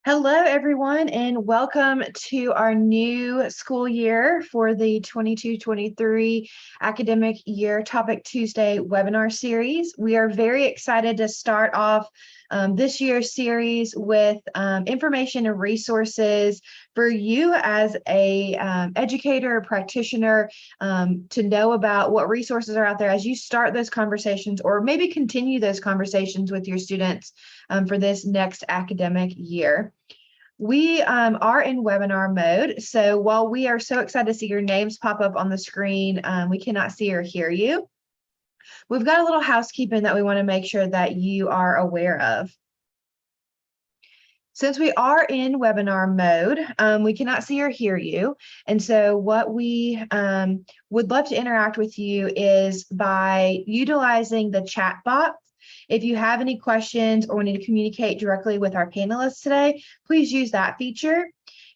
Hello, everyone, and welcome to our new school year for the 22-23 academic year Topic Tuesday webinar series. We are very excited to start off this year's series with information and resources for you as a educator, practitioner, to know about what resources are out there as you start those conversations or maybe continue those conversations with your students for this next academic year. We are in webinar mode, so while we are so excited to see your names pop up on the screen, we cannot see or hear you. We've got a little housekeeping that we want to make sure that you are aware of. Since we are in webinar mode, we cannot see or hear you. And so what we would love to interact with you is by utilizing the chat box. If you have any questions or need to communicate directly with our panelists today, please use that feature.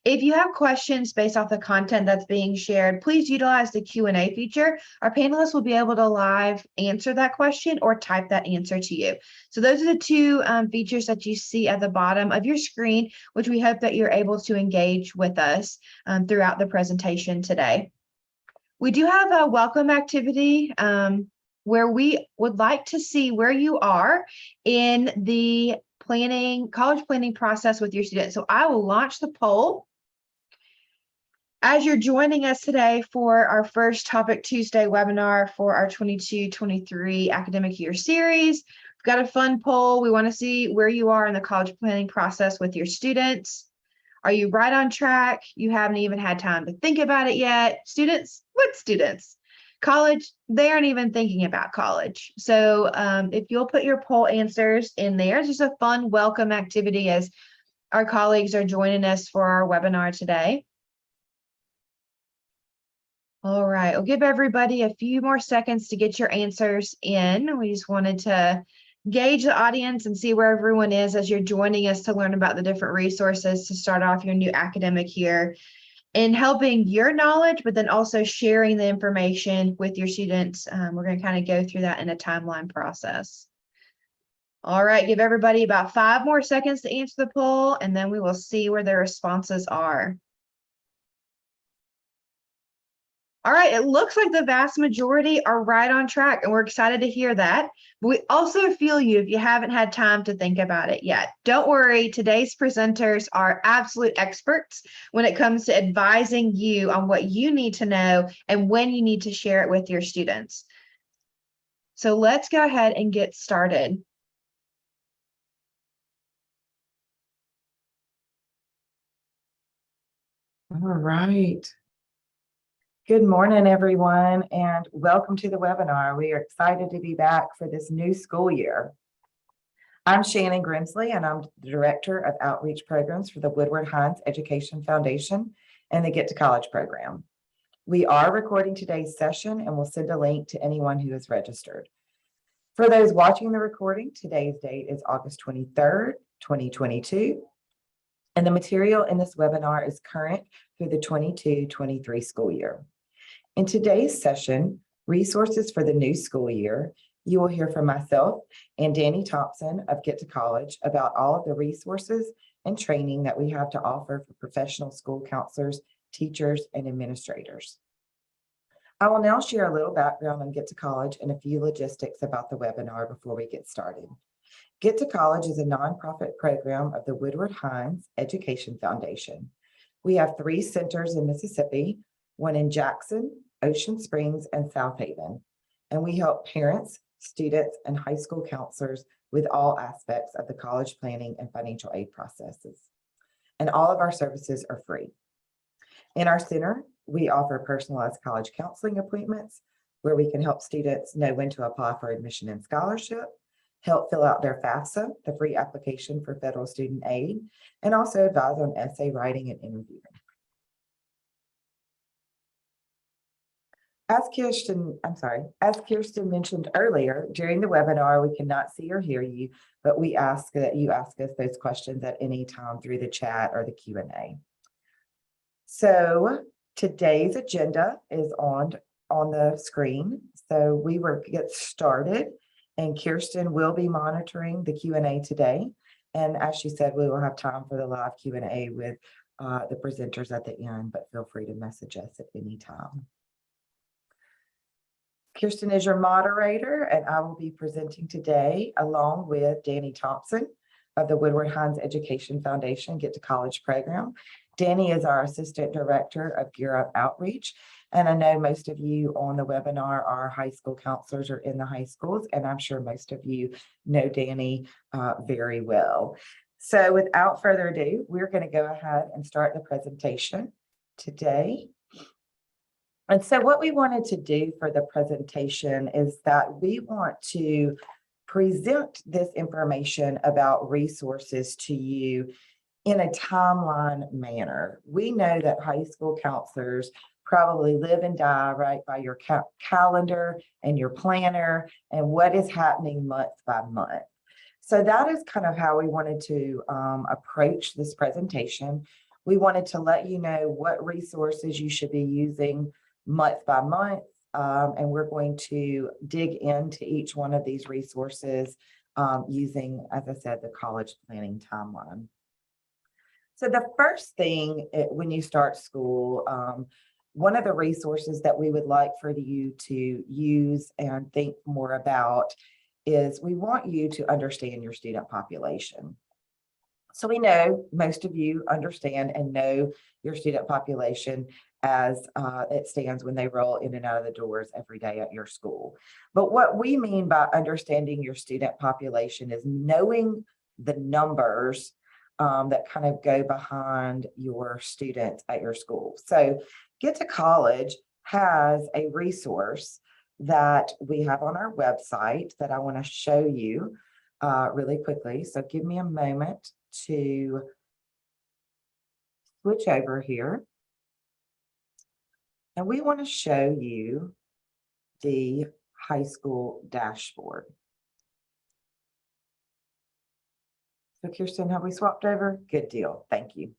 If you have questions based off the content that's being shared, please utilize the Q&A feature. Our panelists will be able to live answer that question or type that answer to you. So those are the two features that you see at the bottom of your screen, which we hope that you're able to engage with us throughout the presentation today. We do have a welcome activity where we would like to see where you are in the college planning process with your students. So I will launch the poll. As you're joining us today for our first Topic Tuesday webinar for our 22-23 academic year series, we've got a fun poll. We want to see where you are in the college planning process with your students. Are you right on track? You haven't even had time to think about it yet. Students, what students? College, they aren't even thinking about college. So if you'll put your poll answers in there, it's just a fun welcome activity as our colleagues are joining us for our webinar today. All right, we'll give everybody a few more seconds to get your answers in. We just wanted to gauge the audience and see where everyone is as you're joining us to learn about the different resources to start off your new academic year and helping your knowledge, but then also sharing the information with your students. We're going to kind of go through that in a timeline process. All right, give everybody about 5 more seconds to answer the poll, and then we will see where their responses are. All right, it looks like the vast majority are right on track, and we're excited to hear that. But we also feel you if you haven't had time to think about it yet. Don't worry, today's presenters are absolute experts when it comes to advising you on what you need to know and when you need to share it with your students. So let's go ahead and get started. All right. Good morning, everyone, and welcome to the webinar. We are excited to be back for this new school year. I'm Shannon Grimsley, and I'm the Director of Outreach Programs for the Woodward-Hines Education Foundation and the Get to College program. We are recording today's session and will send a link to anyone who is registered. For those watching the recording, today's date is August 23rd, 2022. And the material in this webinar is current through the 22-23 school year. In today's session, Resources for the New School Year, you will hear from myself and Danny Thompson of Get to College about all of the resources and training that we have to offer for professional school counselors, teachers, and administrators. I will now share a little background on Get to College and a few logistics about the webinar before we get started. Get to College is a nonprofit program of the Woodward-Hines Education Foundation. We have 3 centers in Mississippi, one in Jackson, Ocean Springs, and South Haven. And we help parents, students, and high school counselors with all aspects of the college planning and financial aid processes. And all of our services are free. In our center, we offer personalized college counseling appointments where we can help students know when to apply for admission and scholarship, help fill out their Fafsa, the free application for federal student aid, and also advise on essay writing and interviewing. As Kirsten mentioned earlier, during the webinar, we cannot see or hear you, but we ask that you ask us those questions at any time through the chat or the Q&A. So today's agenda is on the screen. So we will get started, and Kirsten will be monitoring the Q&A today. And as she said, we will have time for the live Q&A with the presenters at the end, but feel free to message us at any time. Kirsten is your moderator, and I will be presenting today along with Danny Thompson of the Woodward Hines Education Foundation Get to College program. Danny is our Assistant Director of Gear Up Outreach. And I know most of you on the webinar are high school counselors or in the high schools, and I'm sure most of you know Danny very well. So without further ado, we're going to go ahead and start the presentation today. And so what we wanted to do for the presentation is that we want to present this information about resources to you in a timeline manner. We know that high school counselors probably live and die right by your calendar and your planner and what is happening month by month. So that is kind of how we wanted to approach this presentation. We wanted to let you know what resources you should be using month by month, and we're going to dig into each one of these resources using, as I said, the college planning timeline. So the first thing when you start school, one of the resources that we would like for you to use and think more about is we want you to understand your student population. So we know most of you understand and know your student population as it stands when they roll in and out of the doors every day at your school. But what we mean by understanding your student population is knowing the numbers that kind of go behind your students at your school. So Get to College has a resource that we have on our website that I want to show you really quickly. So give me a moment to switch over here. And we want to show you the high school dashboard. So Kirsten, have we swapped over? Good deal. Thank you.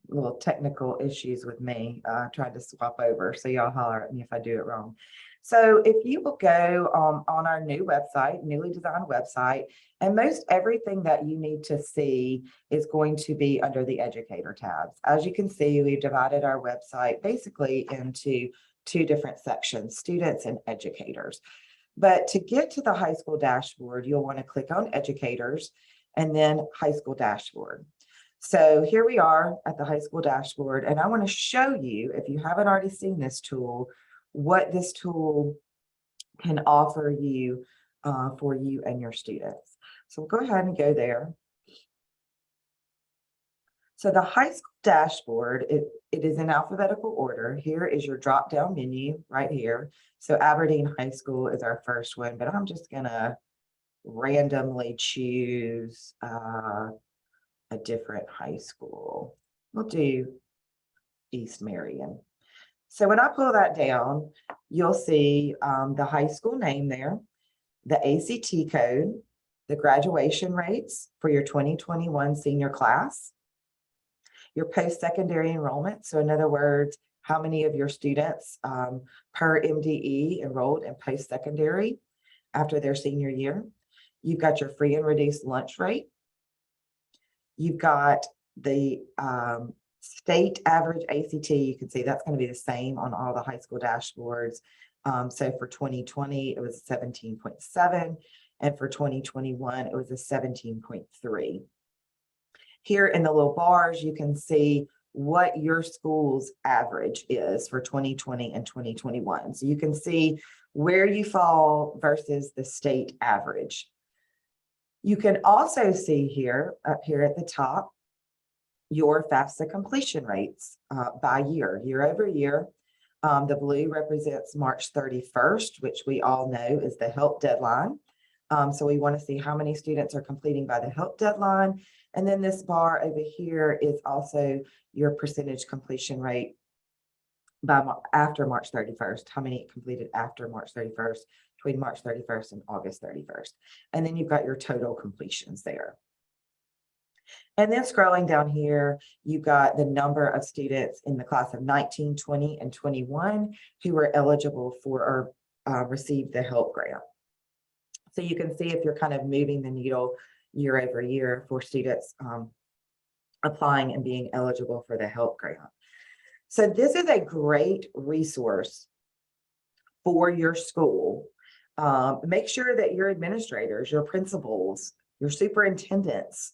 Little technical issues with me trying to swap over. So y'all holler at me if I do it wrong. So if you will go on our new website, newly designed website, and most everything that you need to see is going to be under the educator tabs. As you can see, we've divided our website basically into two different sections, students and educators. But to get to the high school dashboard, you'll want to click on educators and then high school dashboard. So here we are at the high school dashboard, and I want to show you, if you haven't already seen this tool, what this tool can offer you for you and your students. So we'll go ahead and go there. So the high school dashboard, it is in alphabetical order. Here is your drop-down menu right here. So Aberdeen High School is our first one, but I'm just gonna randomly choose a different high school. We'll do East Marion. So when I pull that down, you'll see the high school name there, the ACT code, the graduation rates for your 2021 senior class, your post-secondary enrollment. So in other words, how many of your students per MDE enrolled in post-secondary after their senior year. You've got your free and reduced lunch rate. You've got the state average ACT. You can see that's going to be the same on all the high school dashboards. So for 2020, it was a 17.7, and for 2021, it was a 17.3. Here in the little bars, you can see what your school's average is for 2020 and 2021. So you can see where you fall versus the state average. You can also see here, up here at the top, your FAFSA completion rates by year over year. The blue represents March 31st, which we all know is the help deadline. So we want to see how many students are completing by the help deadline. And then this bar over here is also your percentage completion rate by after March 31st, how many completed after March 31st, between March 31st and August 31st. And then you've got your total completions there. And then scrolling down here, you've got the number of students in the class of 19, 20, and 21 who were eligible for or received the help grant. So you can see if you're kind of moving the needle, year over year for students applying and being eligible for the Help Grant. So this is a great resource for your school. Make sure that your administrators, your principals, your superintendents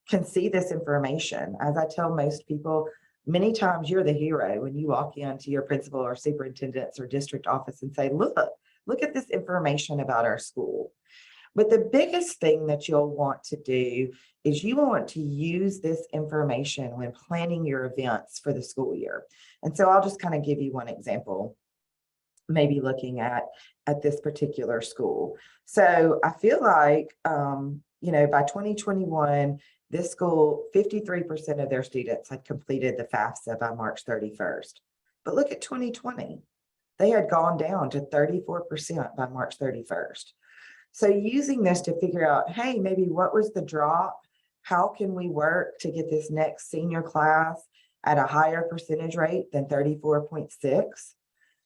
can see this information. As I tell most people, many times you're the hero when you walk into your principal or superintendent's or district office and say, look at this information about our school. But the biggest thing that you'll want to do is you want to use this information when planning your events for the school year. And so I'll just kind of give you one example, maybe looking at this particular school. So I feel like, by 2021, this school, 53% of their students had completed the FAFSA by March 31st. But look at 2020. They had gone down to 34% by March 31st. So using this to figure out, hey, maybe what was the drop? How can we work to get this next senior class at a higher percentage rate than 34.6?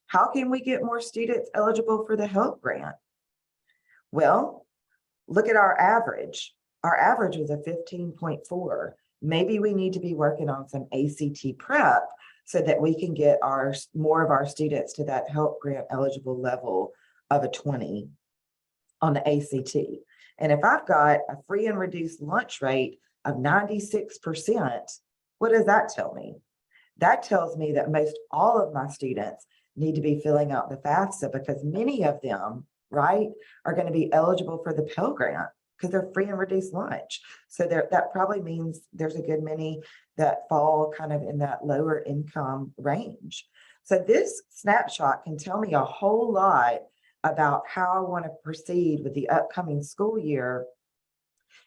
How can we get more students eligible for the Help Grant? Well, look at our average. Our average was a 15.4. Maybe we need to be working on some ACT prep so that we can get more of our students to that Help Grant eligible level of a 20 on the ACT. And if I've got a free and reduced lunch rate of 96%, what does that tell me? That tells me that most all of my students need to be filling out the FAFSA because many of them, right, are going to be eligible for the Pell Grant because they're free and reduced lunch. So that probably means there's a good many that fall kind of in that lower income range. So this snapshot can tell me a whole lot about how I want to proceed with the upcoming school year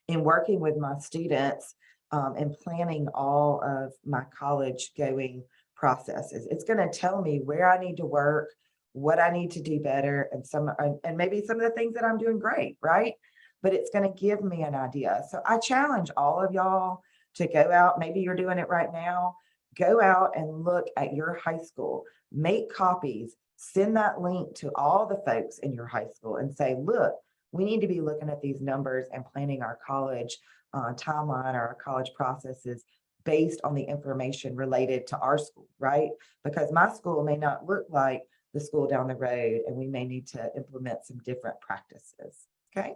in working with my students and planning all of my college going processes. It's going to tell me where I need to work, what I need to do better, and maybe some of the things that I'm doing great, right? But it's going to give me an idea. So I challenge all of y'all to go out. Maybe you're doing it right now. Go out and look at your high school, make copies, send that link to all the folks in your high school and say, look, we need to be looking at these numbers and planning our college timeline or our college processes based on the information related to our school, right? Because my school may not look like the school down the road, and we may need to implement some different practices, okay?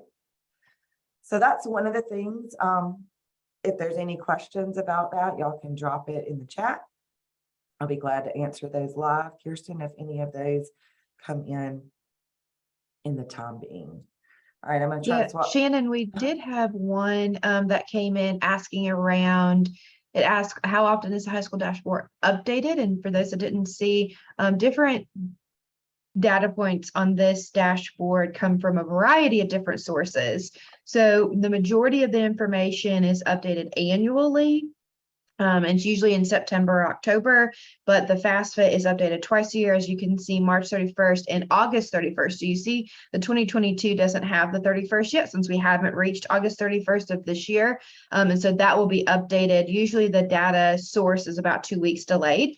So that's one of the things. If there's any questions about that, y'all can drop it in the chat. I'll be glad to answer those live. Kirsten, if any of those come in the time being. All right, I'm going to try to swap. Shannon, we did have one that came in asking around. It asked, how often is the high school dashboard updated? And for those that didn't see, different data points on this dashboard come from a variety of different sources. So the majority of the information is updated annually. And it's usually in September or October, but the FAFSA is updated twice a year, as you can see, March 31st and August 31st. So you see the 2022 doesn't have the 31st yet, since we haven't reached August 31st of this year. And so that will be updated. Usually the data source is about 2 weeks delayed.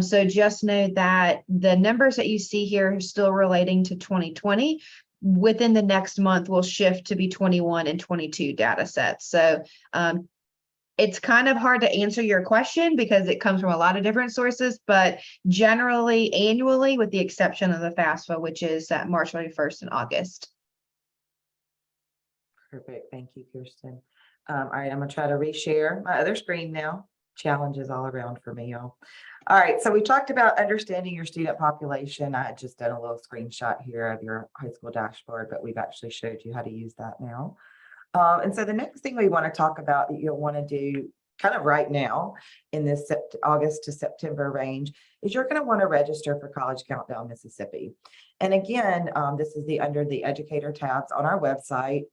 So just know that the numbers that you see here are still relating to 2020. Within the next month, will shift to be 21 and 22 data sets. So it's kind of hard to answer your question because it comes from a lot of different sources, but generally annually, with the exception of the FAFSA, which is at March 31st in August. Perfect. Thank you, Kirsten. All right, I'm going to try to reshare my other screen now. Challenges all around for me, y'all. All right, so we talked about understanding your student population. I had just done a little screenshot here of your high school dashboard, but we've actually showed you how to use that now. And so the next thing we want to talk about that you'll want to do kind of right now in this August to September range is you're going to want to register for College Countdown Mississippi. And again, this is under the educator tabs on our website.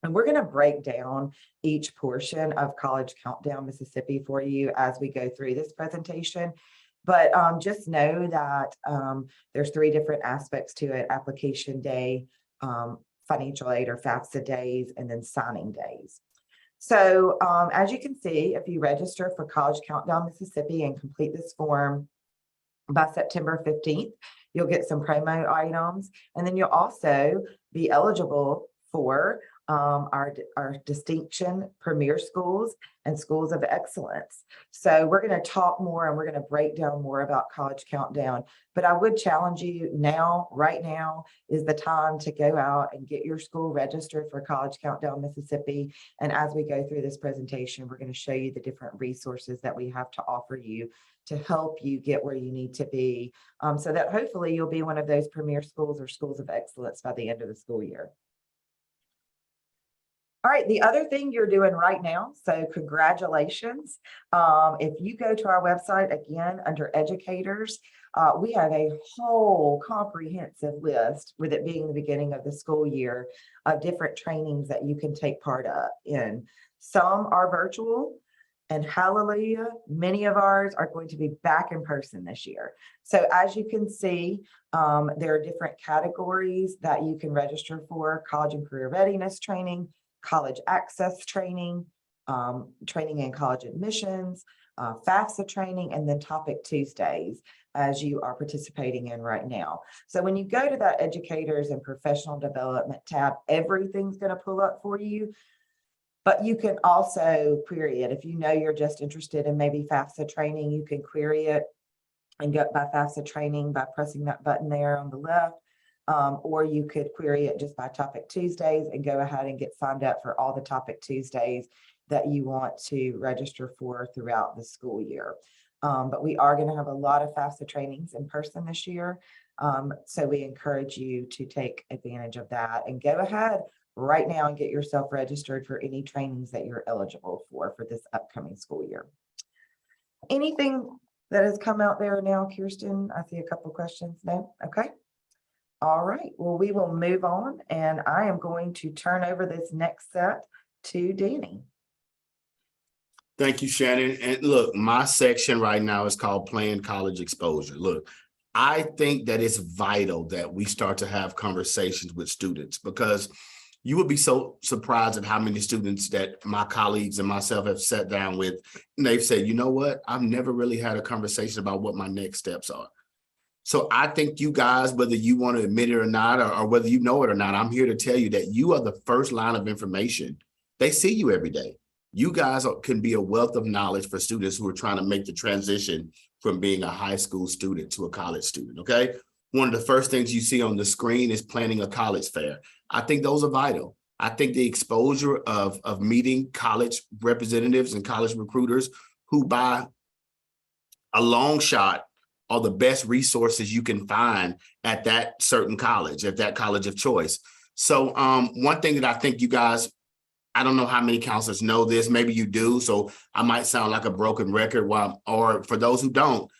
And we're going to break down each portion of College Countdown Mississippi for you as we go through this presentation. But just know that there's 3 different aspects to it: application day, financial aid or FAFSA days, and then signing days. So as you can see, if you register for College Countdown Mississippi and complete this form by September 15th, you'll get some promo items, and then you'll also be eligible for our distinction premier schools and schools of excellence. So we're going to talk more and we're going to break down more about College Countdown. But I would challenge you now, right now is the time to go out and get your school registered for College Countdown Mississippi. And as we go through this presentation, we're going to show you the different resources that we have to offer you to help you get where you need to be, so that hopefully you'll be one of those premier schools or schools of excellence by the end of the school year. All right, the other thing you're doing right now, so congratulations. If you go to our website, again, under educators, we have a whole comprehensive list, with it being the beginning of the school year, of different trainings that you can take part in. Some are virtual, and hallelujah, many of ours are going to be back in person this year. So as you can see, there are different categories that you can register for: college and career readiness training, college access training, training in college admissions, Fafsa training, and then Topic Tuesdays, as you are participating in right now. So when you go to that educators and professional development tab, everything's going to pull up for you. But you can also query it. If you know you're just interested in maybe Fafsa training, you can query it and get by Fafsa training by pressing that button there on the left. Or you could query it just by Topic Tuesdays and go ahead and get signed up for all the Topic Tuesdays that you want to register for throughout the school year. But we are going to have a lot of Fafsa trainings in person this year. So we encourage you to take advantage of that and go ahead right now and get yourself registered for any trainings that you're eligible for this upcoming school year. Anything that has come out there now, Kirsten? I see a couple of questions. No? Okay. All right. Well, we will move on, and I am going to turn over this next set to Danny. Thank you, Shannon. And look, my section right now is called Planned College Exposure. Look, I think that it's vital that we start to have conversations with students, because you would be so surprised at how many students that my colleagues and myself have sat down with, and they've said, you know what, I've never really had a conversation about what my next steps are. So I think you guys, whether you want to admit it or not, or whether you know it or not, I'm here to tell you that you are the first line of information. They see you every day. You guys can be a wealth of knowledge for students who are trying to make the transition from being a high school student to a college student, okay? One of the first things you see on the screen is planning a college fair. I think those are vital. I think the exposure of meeting college representatives and college recruiters who, by a long shot, are the best resources you can find at that certain college, at that college of choice. So one thing that I think you guys, I don't know how many counselors know this, maybe you do, so I might sound like a broken record, or for those who don't,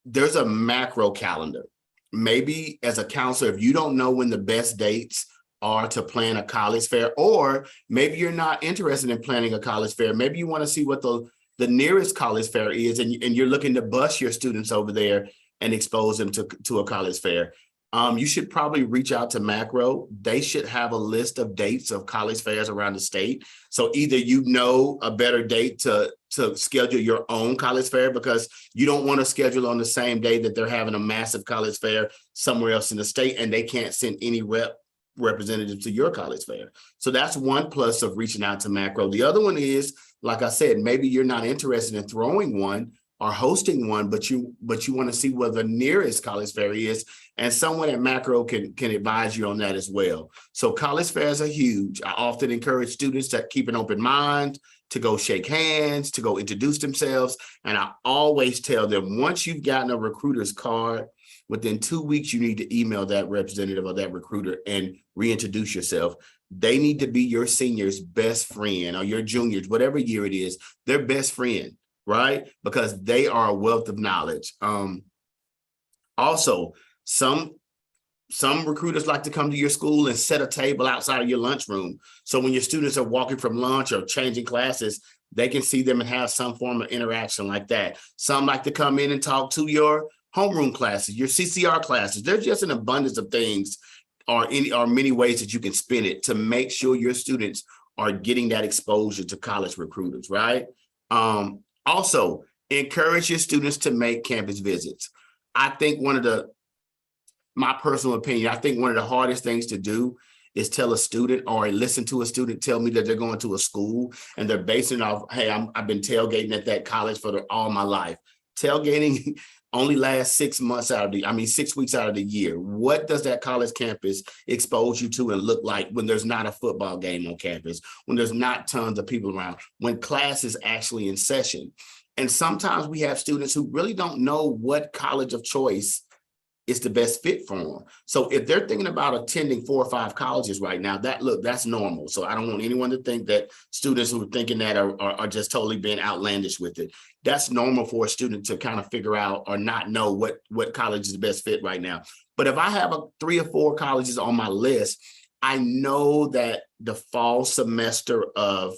there's a macro calendar. Maybe as a counselor, if you don't know when the best dates are to plan a college fair, or maybe you're not interested in planning a college fair, maybe you want to see what the nearest college fair is, and you're looking to bus your students over there and expose them to a college fair. You should probably reach out to Macro. They should have a list of dates of college fairs around the state. So either you know a better date to schedule your own college fair, because you don't want to schedule on the same day that they're having a massive college fair somewhere else in the state and they can't send any representative to your college fair. So that's one plus of reaching out to Macro. The other one is, like I said, maybe you're not interested in throwing one or hosting one, but you want to see where the nearest college fair is, and someone at Macro can advise you on that as well. So college fairs are huge. I often encourage students to keep an open mind, to go shake hands, to go introduce themselves. And I always tell them, once you've gotten a recruiter's card, within 2 weeks, you need to email that representative or that recruiter and reintroduce yourself. They need to be your senior's best friend, or your juniors, whatever year it is, their best friend, right? Because they are a wealth of knowledge. Also, some recruiters like to come to your school and set a table outside of your lunchroom. So when your students are walking from lunch or changing classes, they can see them and have some form of interaction like that. Some like to come in and talk to your homeroom classes, your CCR classes. There's just an abundance of things, or many ways that you can spin it to make sure your students are getting that exposure to college recruiters, right? Also, encourage your students to make campus visits. I think my personal opinion, I think one of the hardest things to do is tell a student or listen to a student tell me that they're going to a school and they're basing it off, hey, I've been tailgating at that college for all my life. Tailgating only lasts 6 months out of the, 6 weeks out of the year. What does that college campus expose you to and look like when there's not a football game on campus, when there's not tons of people around, when class is actually in session? And sometimes we have students who really don't know what college of choice is the best fit for them. So if they're thinking about attending 4 or 5 colleges right now, that's normal. So I don't want anyone to think that students who are thinking that are just totally being outlandish with it. That's normal for a student to kind of figure out or not know what college is the best fit right now. But if I have 3 or 4 colleges on my list, I know that the fall semester of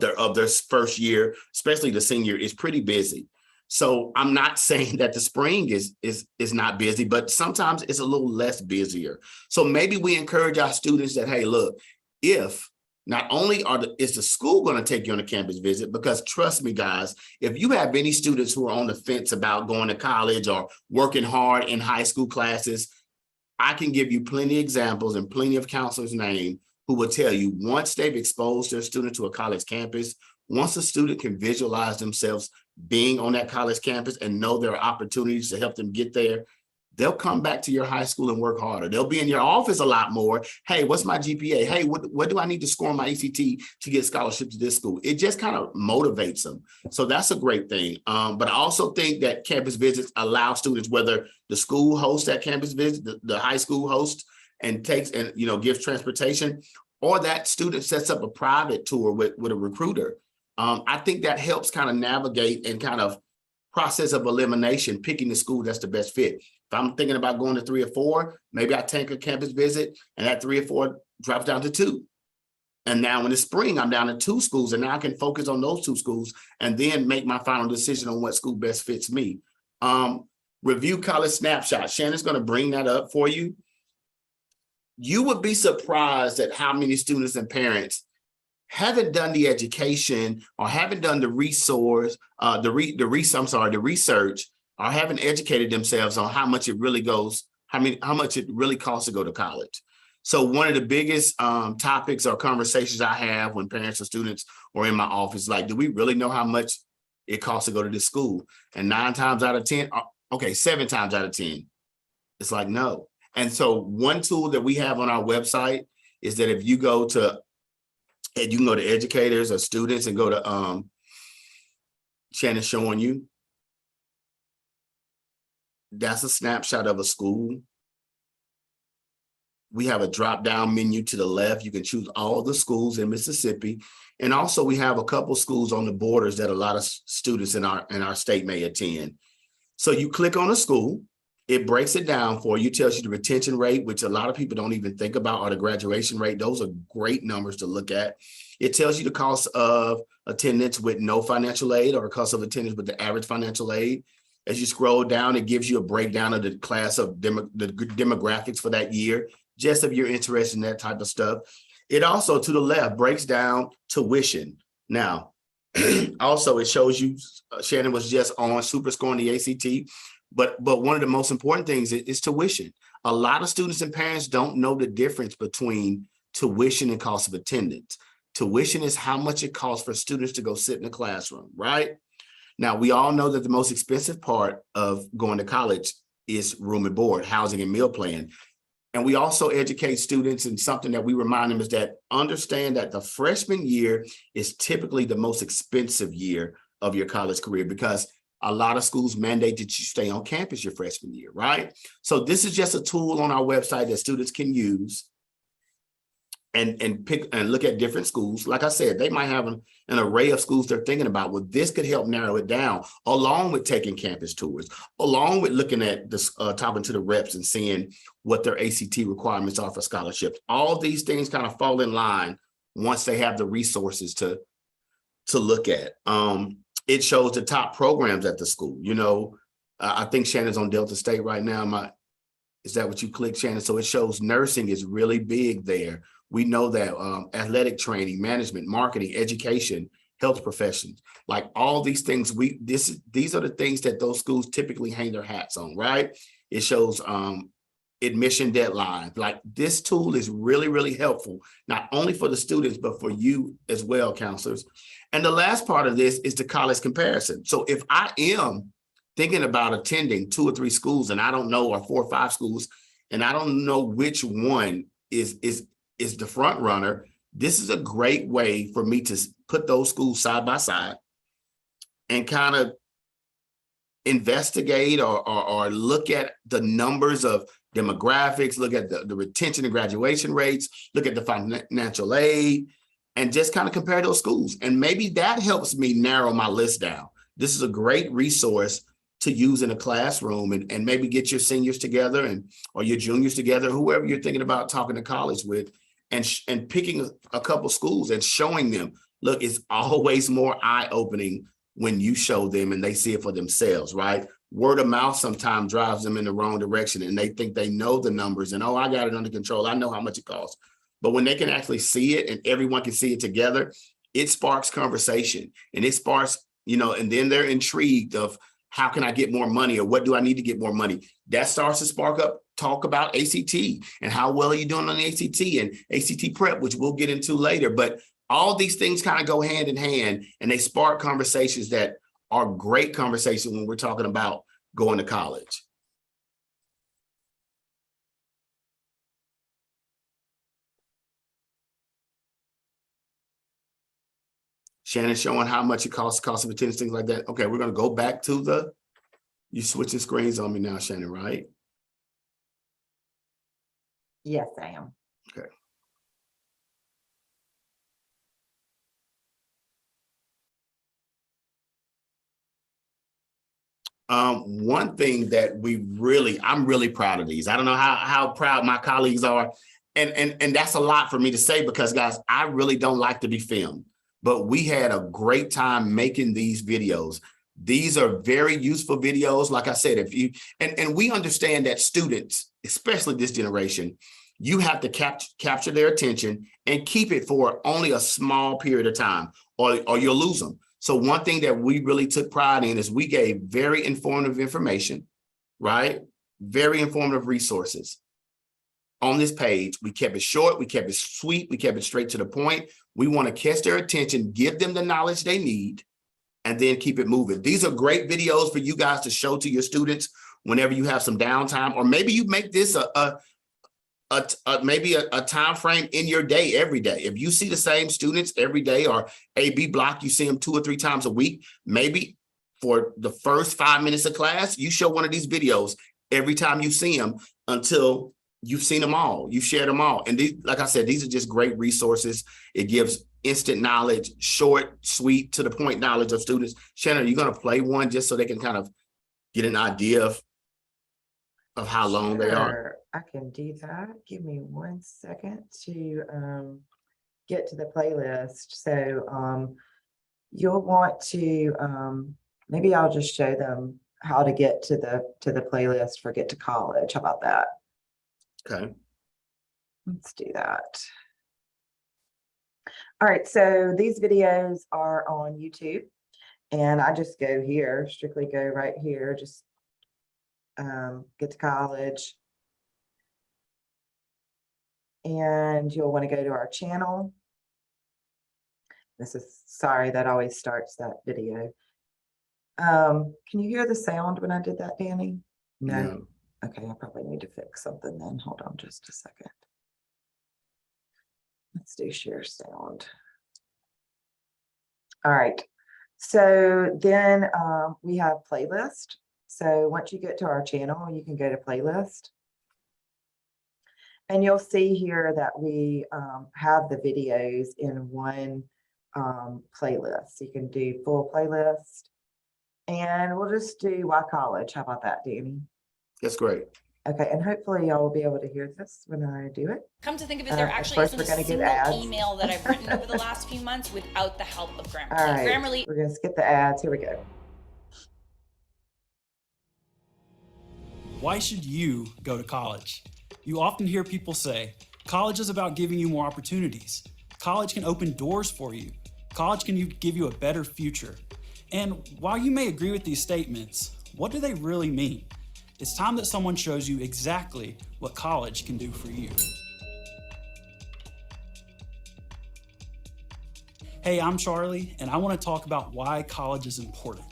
their first year, especially the senior, is pretty busy. So I'm not saying that the spring is not busy, but sometimes it's a little less busier. So maybe we encourage our students that, hey, look, if not only is the school going to take you on a campus visit, because trust me, guys, if you have any students who are on the fence about going to college or working hard in high school classes, I can give you plenty of examples and plenty of counselors' names who will tell you once they've exposed their student to a college campus, once a student can visualize themselves being on that college campus and know there are opportunities to help them get there, they'll come back to your high school and work harder. They'll be in your office a lot more. Hey, what's my GPA? Hey, what do I need to score on my ACT to get scholarship to this school? It just kind of motivates them. So that's a great thing. But I also think that campus visits allow students, whether the school hosts that campus visit, the high school hosts and takes and gives transportation, or that student sets up a private tour with a recruiter. I think that helps kind of navigate and kind of process of elimination, picking the school that's the best fit. If I'm thinking about going to 3 or 4, maybe I take a campus visit and that 3 or 4 drops down to 2. And now in the spring, I'm down to 2 schools, and now I can focus on those 2 schools and then make my final decision on what school best fits me. Review college snapshot. Shannon's going to bring that up for you. You would be surprised at how many students and parents haven't done the education or haven't done the research, or haven't educated themselves on how much it really costs to go to college. So one of the biggest topics or conversations I have when parents or students are in my office, like, do we really know how much it costs to go to this school? And 7 times out of 10, it's like, no. And so one tool that we have on our website is that if you go to educators or students and go to Shannon's showing you, that's a snapshot of a school. We have a drop-down menu to the left. You can choose all the schools in Mississippi. And also we have a couple schools on the borders that a lot of students in our state may attend. So you click on a school, it breaks it down for you, tells you the retention rate, which a lot of people don't even think about, or the graduation rate. Those are great numbers to look at. It tells you the cost of attendance with no financial aid or cost of attendance with the average financial aid. As you scroll down, it gives you a breakdown of the class of the demographics for that year, just if you're interested in that type of stuff. It also, to the left, breaks down tuition. Now, also, it shows you, Shannon was just on super scoring the ACT, but one of the most important things is tuition. A lot of students and parents don't know the difference between tuition and cost of attendance. Tuition is how much it costs for students to go sit in a classroom, right? Now, we all know that the most expensive part of going to college is room and board, housing and meal plan. And we also educate students, and something that we remind them is that understand that the freshman year is typically the most expensive year of your college career, because a lot of schools mandate that you stay on campus your freshman year, right? So this is just a tool on our website that students can use and pick and look at different schools. Like I said, they might have an array of schools they're thinking about. Well, this could help narrow it down, along with taking campus tours, along with looking at this, talking to the reps and seeing what their ACT requirements are for scholarships. All these things kind of fall in line once they have the resources to look at. It shows the top programs at the school. I think Shannon's on Delta State right now. Is that what you click, Shannon? So it shows nursing is really big there. We know that athletic training, management, marketing, education, health professions, like all these things, these are the things that those schools typically hang their hats on, right? It shows admission deadline. Like, this tool is really, really helpful, not only for the students, but for you as well, counselors. And the last part of this is the college comparison. So if I am thinking about attending 2 or 3 schools and I don't know, or 4 or 5 schools, and I don't know which one is the front runner, this is a great way for me to put those schools side by side and kind of investigate or look at the numbers of demographics, look at the retention and graduation rates, look at the financial aid, and just kind of compare those schools. And maybe that helps me narrow my list down. This is a great resource to use in a classroom, and maybe get your seniors together or your juniors together, whoever you're thinking about talking to college with, and picking a couple schools and showing them, look, it's always more eye-opening when you show them and they see it for themselves, right? Word of mouth sometimes drives them in the wrong direction, and they think they know the numbers and, oh, I got it under control, I know how much it costs. But when they can actually see it and everyone can see it together, it sparks conversation, and it sparks, and then they're intrigued of, how can I get more money, or what do I need to get more money? That starts to spark up talk about ACT and how well are you doing on the ACT and ACT prep, which we'll get into later. But all these things kind of go hand in hand, and they spark conversations that are great conversations when we're talking about going to college. Shannon showing how much it costs, cost of attendance, things like that. Okay, we're going to go back to you switching screens on me now, Shannon, right? Yes, I am. Okay. One thing that I'm really proud of these. I don't know how proud my colleagues are. And that's a lot for me to say, because, guys, I really don't like to be filmed, but we had a great time making these videos. These are very useful videos. Like I said, and we understand that students, especially this generation, you have to capture their attention and keep it for only a small period of time, or you'll lose them. So one thing that we really took pride in is we gave very informative information, right? Very informative resources on this page. We kept it short, we kept it sweet, we kept it straight to the point. We want to catch their attention, give them the knowledge they need, and then keep it moving. These are great videos for you guys to show to your students whenever you have some downtime, or maybe you make this maybe a time frame in your day every day. If you see the same students every day, or AB block, you see them 2 or 3 times a week, maybe for the first 5 minutes of class, you show one of these videos every time you see them until you've seen them all, you've shared them all. And these, like I said, these are just great resources. It gives instant knowledge, short, sweet, to the point knowledge of students. Shannon, are you going to play one just so they can kind of get an idea of how long they are? I can do that. Give me 1 second to get to the playlist. So you'll want to maybe I'll just show them how to get to the playlist for Get to College. How about that? Okay. Let's do that. All right, so these videos are on YouTube, and I just go here, strictly go right here, just Get to College. And you'll want to go to our channel. Sorry, that always starts that video. Can you hear the sound when I did that, Danny? No. Okay, I probably need to fix something then. Hold on just a second. Let's do share sound. All right, so then we have playlist. So once you get to our channel, you can go to playlist. And you'll see here that we have the videos in one playlist. You can do full playlist. And we'll just do Why College. How about that, Danny? That's great. Okay, and hopefully y'all will be able to hear this when I do it. Come to think of it, there actually isn't a single email that I've written over the last few months without the help of Grammarly. All right, Grammarly. We're going to skip the ads. Here we go. Why should you go to college? You often hear people say, college is about giving you more opportunities. College can open doors for you. College can give you a better future. And while you may agree with these statements, what do they really mean? It's time that someone shows you exactly what college can do for you. Hey, I'm Charlie, and I want to talk about why college is important.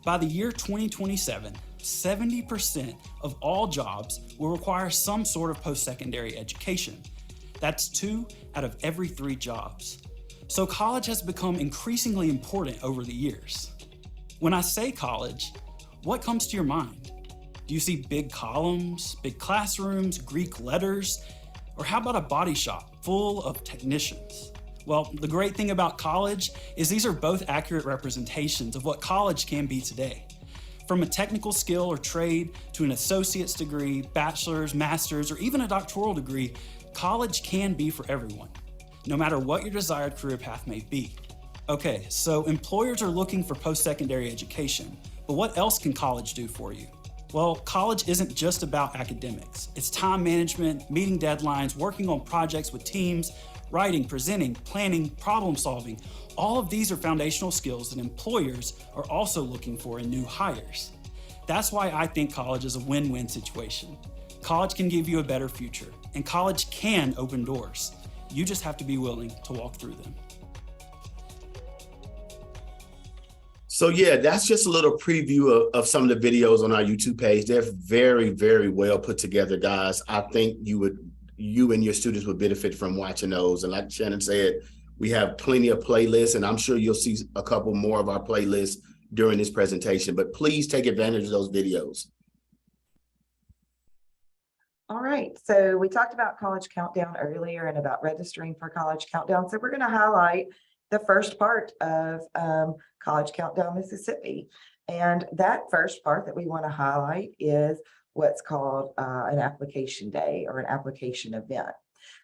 By the year 2027, 70% of all jobs will require some sort of post-secondary education. That's 2 out of every 3 jobs. So college has become increasingly important over the years. When I say college, what comes to your mind? Do you see big columns, big classrooms, Greek letters? Or how about a body shop full of technicians? Well, the great thing about college is these are both accurate representations of what college can be today. From a technical skill or trade to an associate's degree, bachelor's, master's, or even a doctoral degree, college can be for everyone, no matter what your desired career path may be. Okay, so employers are looking for post-secondary education, but what else can college do for you? Well, college isn't just about academics. It's time management, meeting deadlines, working on projects with teams, writing, presenting, planning, problem solving. All of these are foundational skills that employers are also looking for in new hires. That's why I think college is a win-win situation. College can give you a better future, and college can open doors. You just have to be willing to walk through them. So yeah, that's just a little preview of some of the videos on our YouTube page. They're very, very well put together, guys. I think you and your students would benefit from watching those. And like Shannon said, we have plenty of playlists, and I'm sure you'll see a couple more of our playlists during this presentation, but please take advantage of those videos. All right, so we talked about College Countdown earlier and about registering for College Countdown. So we're going to highlight the first part of College Countdown Mississippi. And that first part that we want to highlight is what's called an application day or an application event.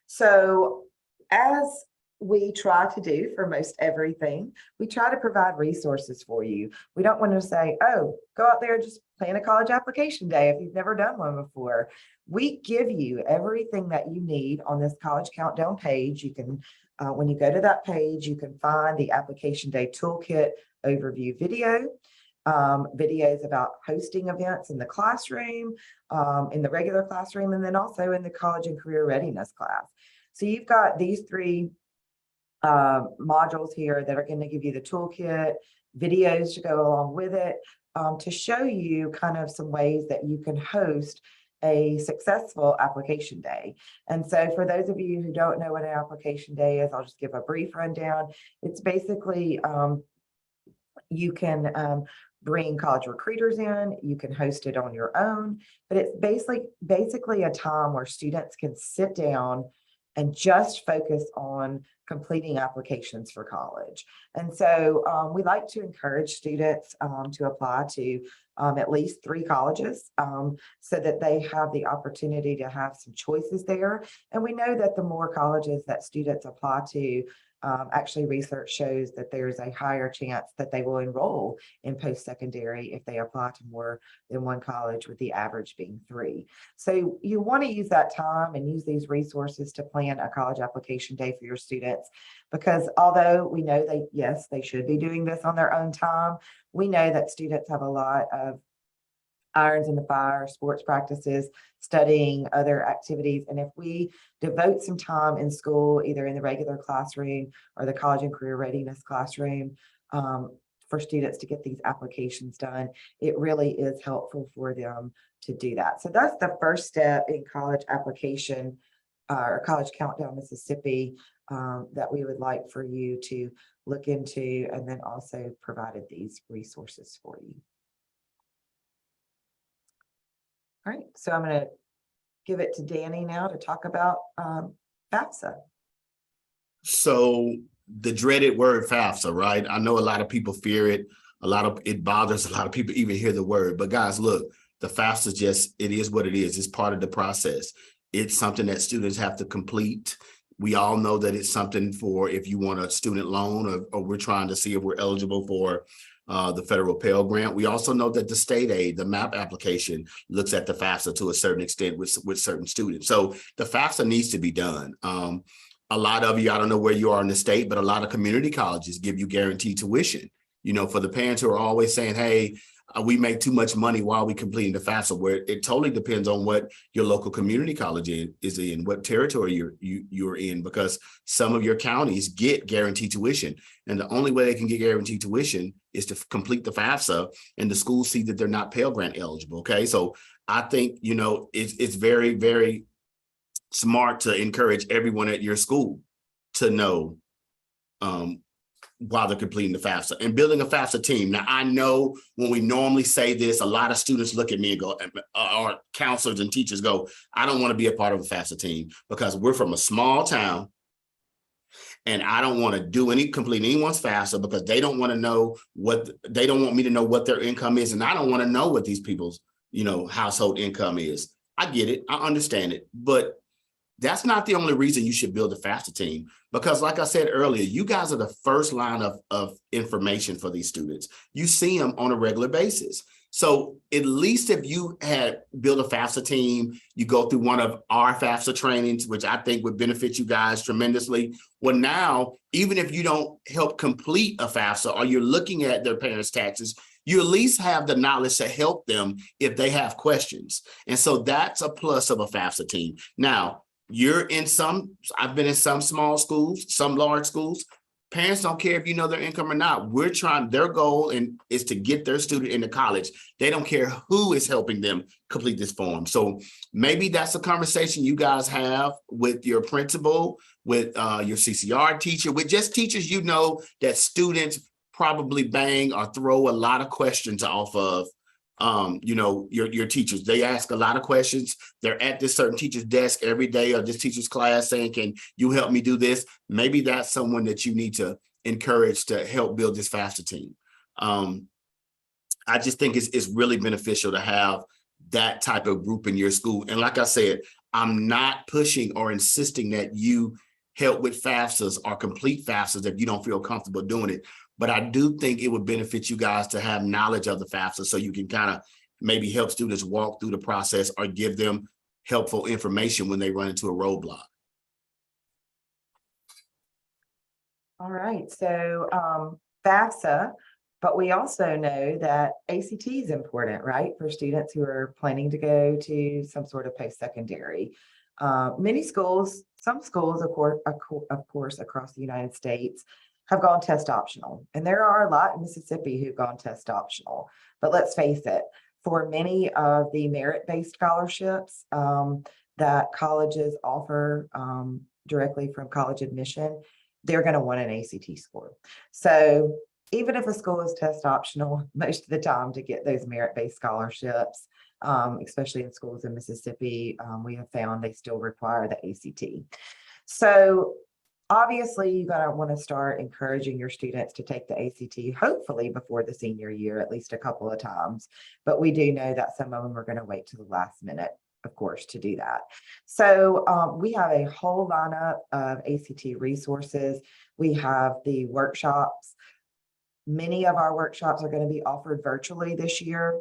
So as we try to do for most everything, we try to provide resources for you. We don't want to say, oh, go out there and just plan a college application day if you've never done one before. We give you everything that you need on this College Countdown page. You can, when you go to that page, you can find the application day toolkit overview video, videos about hosting events in the classroom, in the regular classroom, and then also in the college and career readiness class. So you've got these 3 modules here that are going to give you the toolkit, videos to go along with it, to show you kind of some ways that you can host a successful application day. And so for those of you who don't know what an application day is, I'll just give a brief rundown. It's basically you can bring college recruiters in, you can host it on your own, but it's basically a time where students can sit down and just focus on completing applications for college. And so we like to encourage students to apply to at least 3 colleges so that they have the opportunity to have some choices there. And we know that the more colleges that students apply to, actually research shows that there's a higher chance that they will enroll in post-secondary if they apply to more than 1 college, with the average being 3. So you want to use that time and use these resources to plan a college application day for your students, because although we know that, yes, they should be doing this on their own time, we know that students have a lot of irons in the fire, sports practices, studying, other activities. And if we devote some time in school, either in the regular classroom or the college and career readiness classroom, for students to get these applications done, it really is helpful for them to do that. So that's the first step in college application or College Countdown Mississippi that we would like for you to look into, and then also provided these resources for you. All right, so I'm going to give it to Danny now to talk about FAFSA. So the dreaded word FAFSA, right? I know a lot of people fear it. It bothers a lot of people even hear the word. But guys, look, the FAFSA it is what it is. It's part of the process. It's something that students have to complete. We all know that it's something for if you want a student loan or we're trying to see if we're eligible for the federal Pell Grant. We also know that the state aid, the MAP application, looks at the FAFSA to a certain extent with certain students. So the FAFSA needs to be done. A lot of you, I don't know where you are in the state, but a lot of community colleges give you guaranteed tuition. You know, for the parents who are always saying, hey, we make too much money while we completing the FAFSA, where it totally depends on what your local community college is in, what territory you're in, because some of your counties get guaranteed tuition. And the only way they can get guaranteed tuition is to complete the FAFSA, and the schools see that they're not Pell Grant eligible. Okay. So I think, you know, it's very, very smart to encourage everyone at your school to know while they're completing the FAFSA and building a FAFSA team. Now, I know when we normally say this, a lot of students look at me and go, or counselors and teachers go, I don't want to be a part of a FAFSA team because we're from a small town and I don't want to complete anyone's FAFSA because they don't want to know they don't want me to know what their income is. And I don't want to know what these people's, you know, household income is. I get it. I understand it. But that's not the only reason you should build a FAFSA team, because like I said earlier, you guys are the first line of information for these students. You see them on a regular basis. So at least if you had built a FAFSA team, you go through one of our FAFSA trainings, which I think would benefit you guys tremendously. Well, now, even if you don't help complete a FAFSA or you're looking at their parents' taxes, you at least have the knowledge to help them if they have questions. And so that's a plus of a FAFSA team. Now, I've been in some small schools, some large schools. Parents don't care if you know their income or not. Their goal is to get their student into college. They don't care who is helping them complete this form. So maybe that's a conversation you guys have with your principal, with your CCR teacher, with just teachers you know that students probably bang or throw a lot of questions off of. You know, your teachers, they ask a lot of questions. They're at this certain teacher's desk every day or this teacher's class saying, can you help me do this? Maybe that's someone that you need to encourage to help build this FAFSA team. I just think it's really beneficial to have that type of group in your school. And like I said, I'm not pushing or insisting that you help with FAFSAs or complete FAFSAs if you don't feel comfortable doing it. But I do think it would benefit you guys to have knowledge of the FAFSA so you can kind of maybe help students walk through the process or give them helpful information when they run into a roadblock. All right, so FAFSA, but we also know that ACT is important, right? For students who are planning to go to some sort of post-secondary. Many schools, some schools, of course, across the United States, have gone test optional. And there are a lot in Mississippi who've gone test optional. But let's face it, for many of the merit-based scholarships that colleges offer directly from college admission, they're going to want an ACT score. So even if a school is test optional, most of the time to get those merit-based scholarships, especially in schools in Mississippi, we have found they still require the ACT. So obviously, you're going to want to start encouraging your students to take the ACT, hopefully before the senior year, at least a couple of times. But we do know that some of them are going to wait to the last minute, of course, to do that. So we have a whole lineup of ACT resources. We have the workshops. Many of our workshops are going to be offered virtually this year.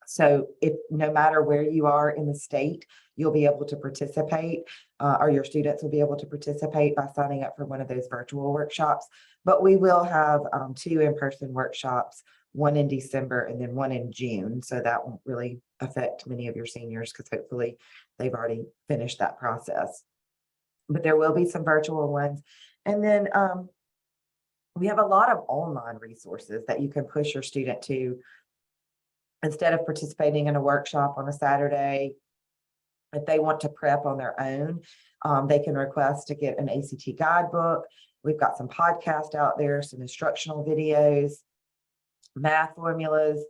So no matter where you are in the state, you'll be able to participate, or your students will be able to participate by signing up for one of those virtual workshops. But we will have 2 in-person workshops, one in December and then one in June. So that won't really affect many of your seniors because hopefully they've already finished that process. But there will be some virtual ones. And then we have a lot of online resources that you can push your student to. Instead of participating in a workshop on a Saturday, if they want to prep on their own, they can request to get an ACT guidebook. We've got some podcasts out there, some instructional videos, math formulas,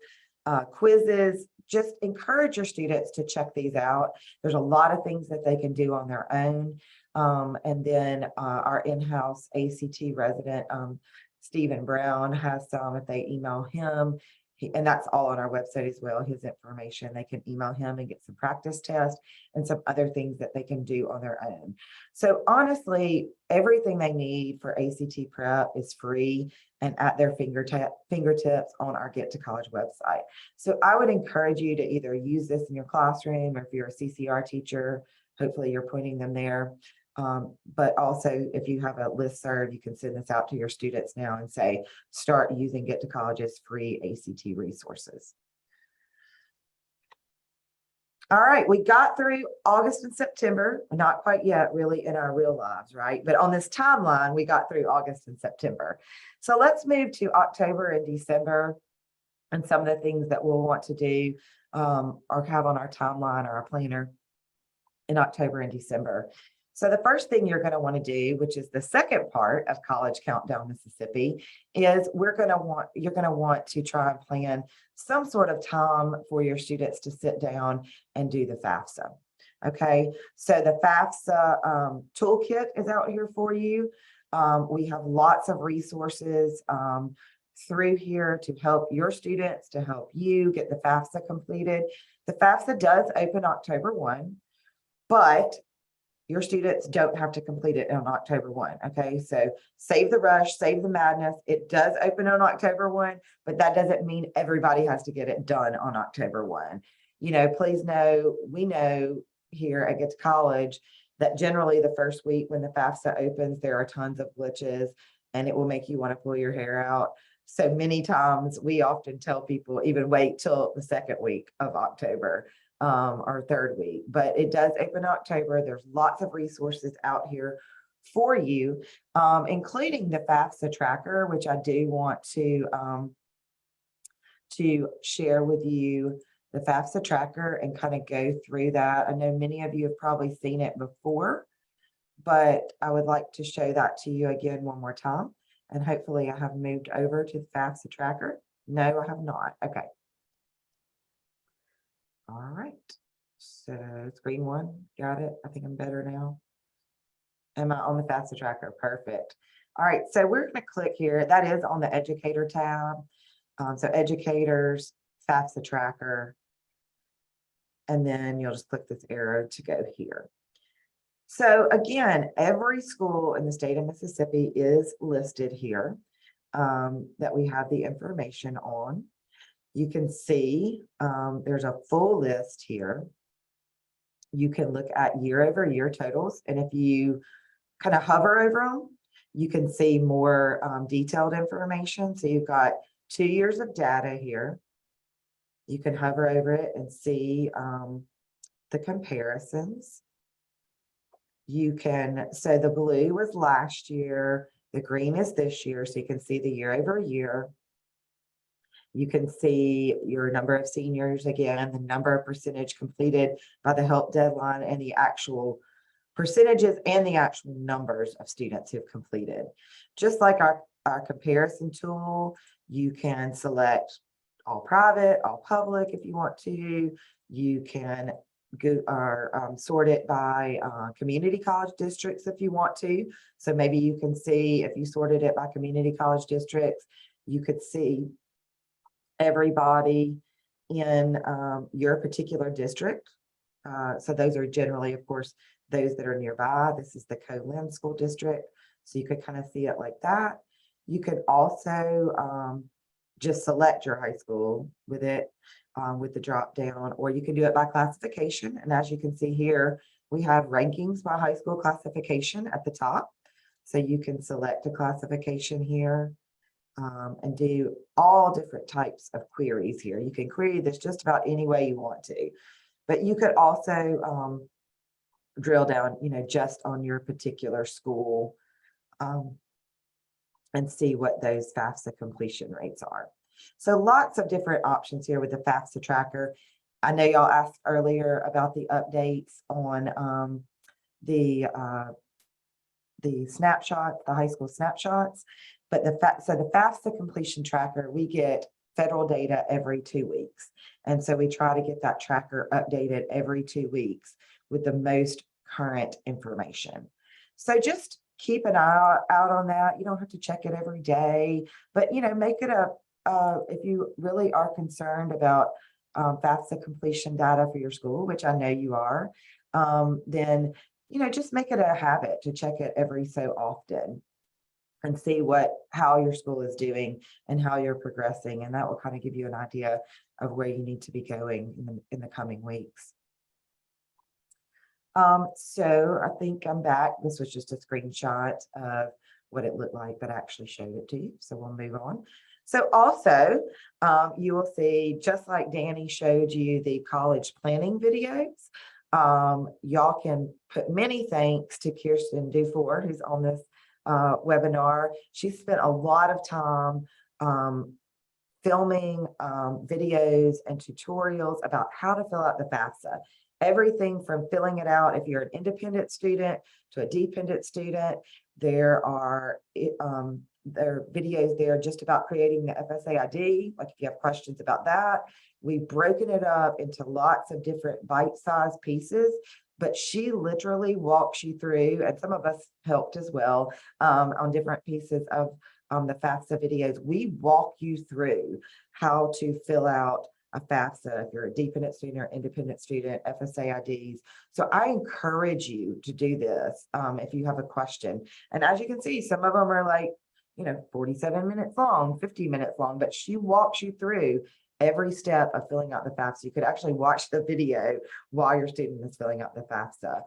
quizzes. Just encourage your students to check these out. There's a lot of things that they can do on their own. And then our in-house ACT resident, Stephen Brown, has some if they email him. And that's all on our website as well, his information. They can email him and get some practice tests and some other things that they can do on their own. So honestly, everything they need for ACT prep is free and at their fingertips on our Get to College website. So I would encourage you to either use this in your classroom, or if you're a CCR teacher, hopefully you're pointing them there. But also, if you have a listserv, you can send this out to your students now and say, start using Get to College's free ACT resources. All right, we got through August and September, not quite yet really in our real lives, right? But on this timeline, we got through August and September. So let's move to October and December and some of the things that we'll want to do or have on our timeline or our planner in October and December. So the first thing you're going to want to do, which is the second part of College Countdown Mississippi, is you're going to want to try and plan some sort of time for your students to sit down and do the FAFSA. Okay, so the Fafsa Toolkit is out here for you. We have lots of resources through here to help your students, to help you get the FAFSA completed. The FAFSA does open October 1, but your students don't have to complete it on October 1. Okay, so save the rush, save the madness. It does open on October 1, but that doesn't mean everybody has to get it done on October 1. You know, please know, we know here at Get to College that generally the first week when the FAFSA opens, there are tons of glitches and it will make you want to pull your hair out. So many times we often tell people even wait till the second week of October. Or third week, but it does open October. There's lots of resources out here for you, including the Fafsa Tracker, which I do want to share with you the Fafsa Tracker and kind of go through that. I know many of you have probably seen it before, but I would like to show that to you again one more time. And hopefully I have moved over to the Fafsa Tracker. No, I have not. Okay. All right, so screen one, got it. I think I'm better now. Am I on the Fafsa Tracker? Perfect. All right, so we're going to click here. That is on the Educator tab. So Educators, Fafsa Tracker, and then you'll just click this arrow to go here. So again, every school in the state of Mississippi is listed here that we have the information on. You can see there's a full list here. You can look at year-over-year totals, and if you kind of hover over them, you can see more detailed information. So you've got 2 years of data here. You can hover over it and see the comparisons. You can, so the blue was last year, the green is this year, so you can see the year-over-year. You can see your number of seniors again, the number of percentage completed by the help deadline, and the actual percentages and the actual numbers of students who've completed. Just like our comparison tool, you can select all private, all public if you want to. You can go or sort it by community college districts if you want to. So maybe you can see if you sorted it by community college districts, you could see everybody in your particular district. So those are generally, of course, those that are nearby. This is the Co-Lin School District. So you could kind of see it like that. You could also just select your high school with it with the drop down, or you can do it by classification. And as you can see here, we have rankings by high school classification at the top. So you can select a classification here. And do all different types of queries here. You can query this just about any way you want to, but you could also drill down, you know, just on your particular school and see what those FAFSA completion rates are. So lots of different options here with the FAFSA Tracker. I know y'all asked earlier about the updates on the snapshot, the high school snapshots. But so the FAFSA completion tracker, we get federal data every 2 weeks. And so we try to get that tracker updated every 2 weeks with the most current information. So just keep an eye out on that. You don't have to check it every day, but, you know, make it if you really are concerned about FAFSA completion data for your school, which I know you are, then, you know, just make it a habit to check it every so often and see how your school is doing and how you're progressing. And that will kind of give you an idea of where you need to be going in the coming weeks. So I think I'm back. This was just a screenshot of what it looked like, but I actually showed it to you. So we'll move on. So also, you will see, just like Danny showed you the college planning videos, y'all can put many thanks to Kirsten Dufour, who's on this webinar. She spent a lot of time filming videos and tutorials about how to fill out the FAFSA. Everything from filling it out if you're an independent student to a dependent student. There are videos there just about creating the FSA ID, like if you have questions about that. We've broken it up into lots of different bite-sized pieces, but she literally walks you through, and some of us helped as well on different pieces of the FAFSA videos. We walk you through how to fill out a FAFSA if you're a dependent student or independent student, FSA IDs. So I encourage you to do this if you have a question. And as you can see, some of them are like, 47 minutes long, 50 minutes long, but she walks you through every step of filling out the FAFSA. You could actually watch the video while your student is filling out the FAFSA.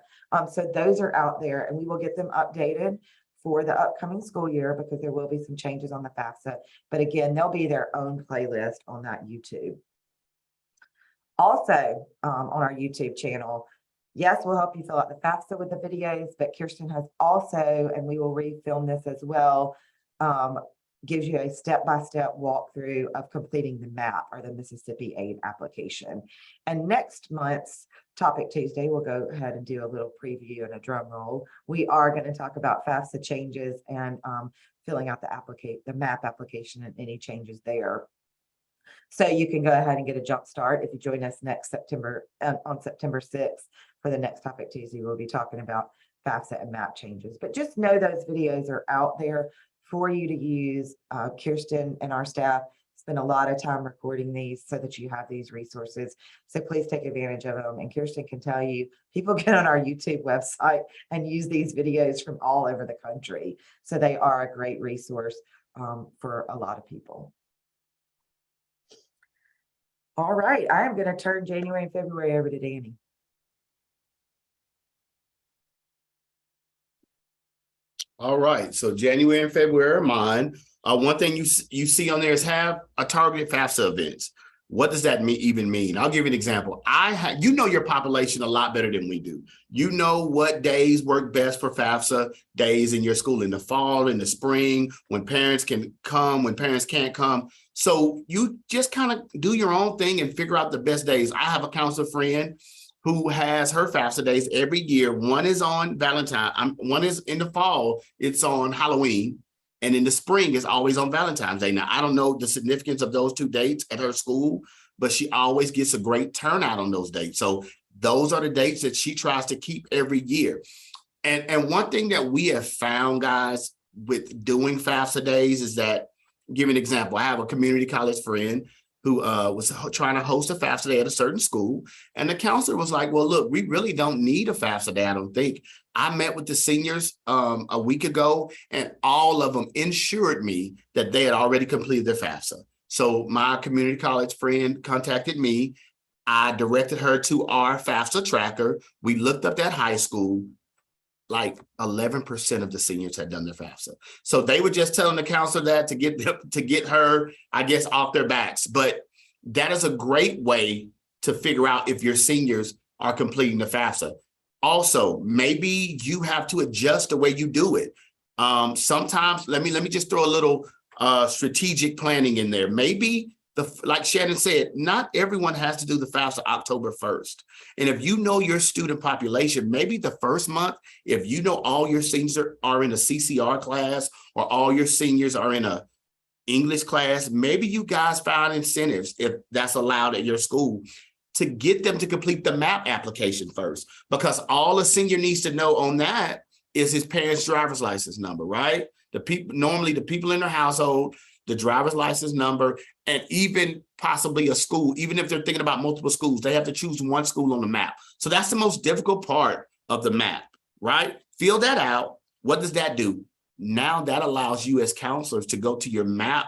So those are out there, and we will get them updated for the upcoming school year because there will be some changes on the FAFSA. But again, they'll be their own playlist on that YouTube. Also, on our YouTube channel, yes, we'll help you fill out the FAFSA with the videos, but Kirsten has also, and we will refilm this as well, gives you a step-by-step walkthrough of completing the MAP, or the Mississippi Aid application. And next month's Topic Tuesday, we'll go ahead and do a little preview and a drum roll. We are going to talk about FAFSA changes and filling out the MAP application and any changes there. So you can go ahead and get a jump start if you join us next September, on September 6th for the next Topic Tuesday. We'll be talking about FAFSA and MAP changes, but just know those videos are out there for you to use. Kirsten and our staff spend a lot of time recording these so that you have these resources. So please take advantage of them. And Kirsten can tell you, people get on our YouTube website and use these videos from all over the country. So they are a great resource for a lot of people. All right, I am going to turn January and February over to Danny. All right, so January and February are mine. One thing you see on there is have a targeted FAFSA events. What does that even mean? I'll give you an example. You know your population a lot better than we do. You know what days work best for FAFSA days in your school, in the fall, in the spring, when parents can come, when parents can't come. So you just kind of do your own thing and figure out the best days. I have a counselor friend who has her FAFSA days every year. One is on Valentine. One is in the fall. It's on Halloween. And in the spring, it's always on Valentine's Day. Now, I don't know the significance of those two dates at her school, but she always gets a great turnout on those dates. So those are the dates that she tries to keep every year. And one thing that we have found, guys, with doing FAFSA days is that, give an example. I have a community college friend who was trying to host a FAFSA day at a certain school. And the counselor was like, well, look, we really don't need a FAFSA day, I don't think. I met with the seniors a week ago, and all of them ensured me that they had already completed their FAFSA. So my community college friend contacted me. I directed her to our Fafsa Tracker. We looked up that high school. Like 11% of the seniors had done their FAFSA. So they were just telling the counselor that to get her, I guess, off their backs. But that is a great way to figure out if your seniors are completing the FAFSA. Also, maybe you have to adjust the way you do it. Sometimes, let me just throw a little strategic planning in there. Maybe, like Shannon said, not everyone has to do the FAFSA October 1st. And if you know your student population, maybe the first month, if you know all your seniors are in a CCR class or all your seniors are in a English class, maybe you guys found incentives, if that's allowed at your school, to get them to complete the MAP application first, because all a senior needs to know on that is his parents' driver's license number, right? Normally the people in their household, the driver's license number, and even possibly a school. Even if they're thinking about multiple schools, they have to choose one school on the map. So that's the most difficult part of the map, right? Fill that out. What does that do? Now that allows you as counselors to go to your map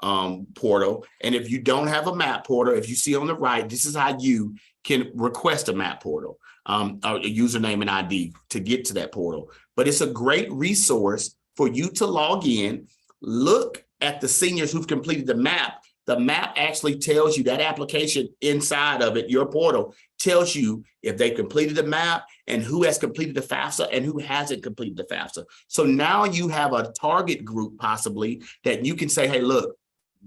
portal. And if you don't have a map portal, if you see on the right, this is how you can request a map portal, or a username and ID to get to that portal. But it's a great resource for you to log in, look at the seniors who've completed the map. The map actually tells you that application inside of it, your portal tells you if they completed the map and who has completed the FAFSA and who hasn't completed the FAFSA. So now you have a target group possibly that you can say, hey, look,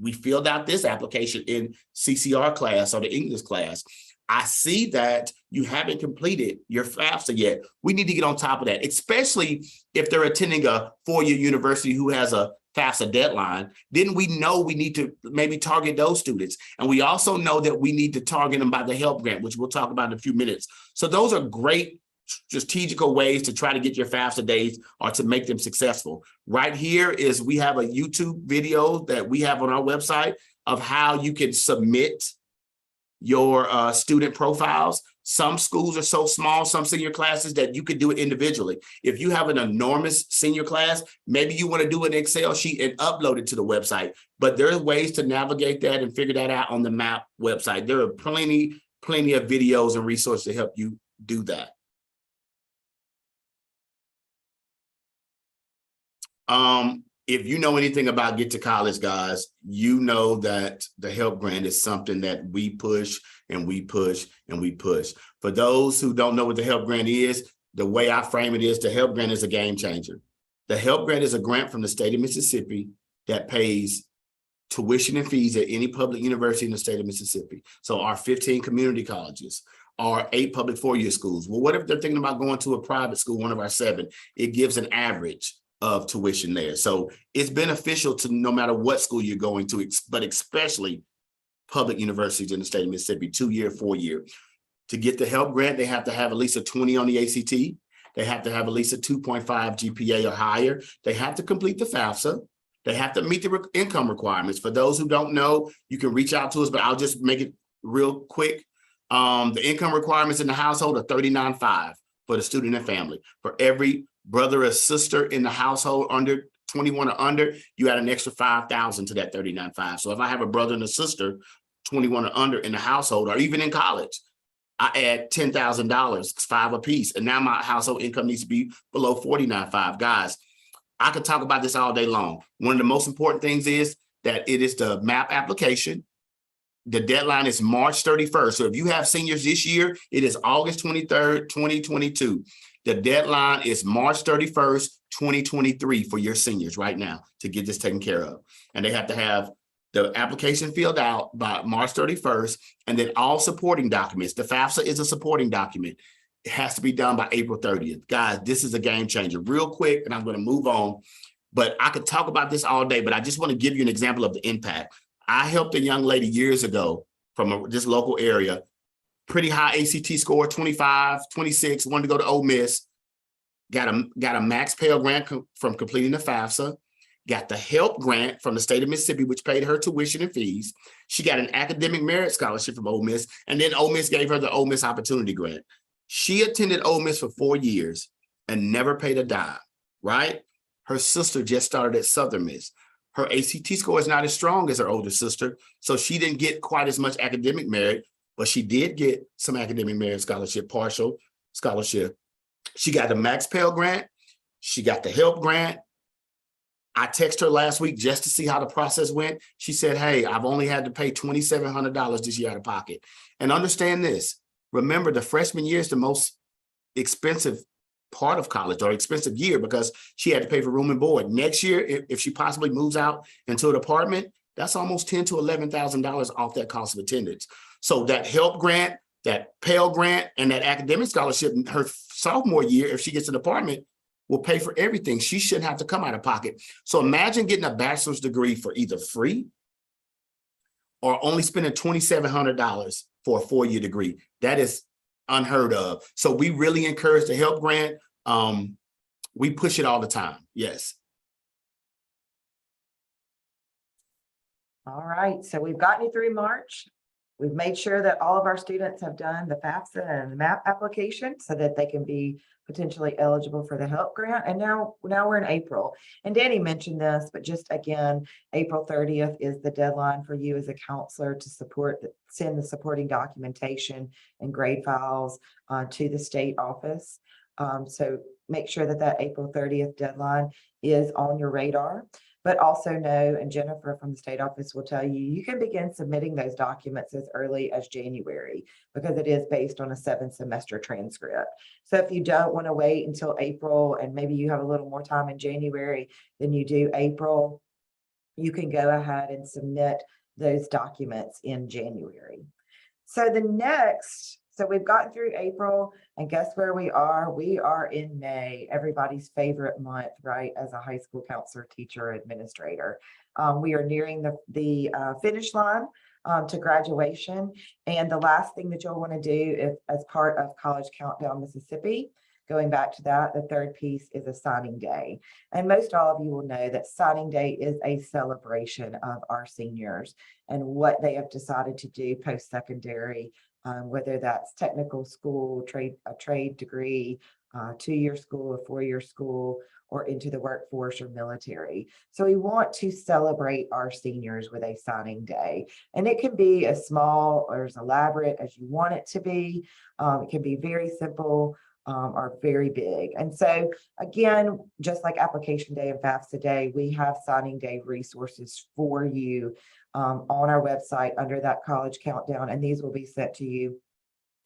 we filled out this application in CCR class or the English class. I see that you haven't completed your FAFSA yet. We need to get on top of that, especially if they're attending a four-year university who has a FAFSA deadline. Then we know we need to maybe target those students. And we also know that we need to target them by the help grant, which we'll talk about in a few minutes. So those are great strategical ways to try to get your FAFSA days or to make them successful. Right here is we have a YouTube video that we have on our website of how you can submit your student profiles. Some schools are so small, some senior classes, that you could do it individually. If you have an enormous senior class, maybe you want to do an Excel sheet and upload it to the website. But there are ways to navigate that and figure that out on the MAP website. There are plenty of videos and resources to help you do that. If you know anything about Get to College, guys, you know that the help grant is something that we push and we push and we push. For those who don't know what the help grant is, the way I frame it is the help grant is a game changer. The help grant is a grant from the state of Mississippi that pays tuition and fees at any public university in the state of Mississippi. So our 15 community colleges, our 8 public four-year schools. Well, what if they're thinking about going to a private school, one of our 7? It gives an average of tuition there. So it's beneficial to no matter what school you're going to, but especially public universities in the state of Mississippi, 2-year, 4-year. To get the help grant, they have to have at least a 20 on the ACT. They have to have at least a 2.5 GPA or higher. They have to complete the FAFSA. They have to meet the income requirements. For those who don't know, you can reach out to us, but I'll just make it real quick. The income requirements in the household are $39,500 for the student and family. For every brother or sister in the household under 21 or under, you add an extra $5,000 to that $39,500. So if I have a brother and a sister 21 or under in the household, or even in college, I add $10,000, $5 apiece, and now my household income needs to be below $49,500. Guys, I could talk about this all day long. One of the most important things is that it is the MAP application. The deadline is March 31st. So if you have seniors this year, it is August 23rd, 2022. The deadline is March 31st, 2023 for your seniors right now to get this taken care of. And they have to have the application filled out by March 31st, and then all supporting documents. The FAFSA is a supporting document. It has to be done by April 30th. Guys, this is a game changer. Real quick, and I'm going to move on, but I could talk about this all day, but I just want to give you an example of the impact. I helped a young lady years ago from this local area, pretty high ACT score, 25, 26, wanted to go to Ole Miss, got a max Pell grant from completing the FAFSA, got the help grant from the state of Mississippi, which paid her tuition and fees. She got an academic merit scholarship from Ole Miss, and then Ole Miss gave her the Ole Miss Opportunity Grant. She attended Ole Miss for 4 years and never paid a dime, right? Her sister just started at Southern Miss. Her ACT score is not as strong as her older sister, so she didn't get quite as much academic merit, but she did get some academic merit scholarship, partial scholarship. She got the max Pell grant. She got the help grant. I texted her last week just to see how the process went. She said, hey, I've only had to pay $2,700 this year out of pocket. And understand this, remember the freshman year is the most expensive part of college or expensive year because she had to pay for room and board. Next year, if she possibly moves out into an apartment, that's almost $10,000 to $11,000 off that cost of attendance. So that help grant, that Pell grant, and that academic scholarship, her sophomore year, if she gets an apartment, will pay for everything. She shouldn't have to come out of pocket. So imagine getting a bachelor's degree for either free or only spending $2,700 for a 4-year degree. That is unheard of. So we really encourage the help grant. We push it all the time. Yes. All right, so we've gotten you through March. We've made sure that all of our students have done the FAFSA and the MAP application so that they can be potentially eligible for the help grant. And now we're in April. And Danny mentioned this, but just again, April 30th is the deadline for you as a counselor to send the supporting documentation and grade files to the state office. So make sure that April 30th deadline is on your radar. But also know, and Jennifer from the state office will tell you, you can begin submitting those documents as early as January because it is based on a 7-semester transcript. So if you don't want to wait until April and maybe you have a little more time in January than you do April, you can go ahead and submit those documents in January. So we've gotten through April, and guess where we are? We are in May, everybody's favorite month, right? As a high school counselor, teacher, administrator. We are nearing the finish line to graduation. And the last thing that you'll want to do as part of College Countdown Mississippi, going back to that, the third piece is a signing day. And most all of you will know that signing day is a celebration of our seniors and what they have decided to do post-secondary, whether that's technical school, a trade degree, 2-year school, a 4-year school, or into the workforce or military. So we want to celebrate our seniors with a signing day. And it can be as small or as elaborate as you want it to be. It can be very simple or very big. And so again, just like application day and FAFSA day, we have signing day resources for you on our website under that College Countdown, and these will be sent to you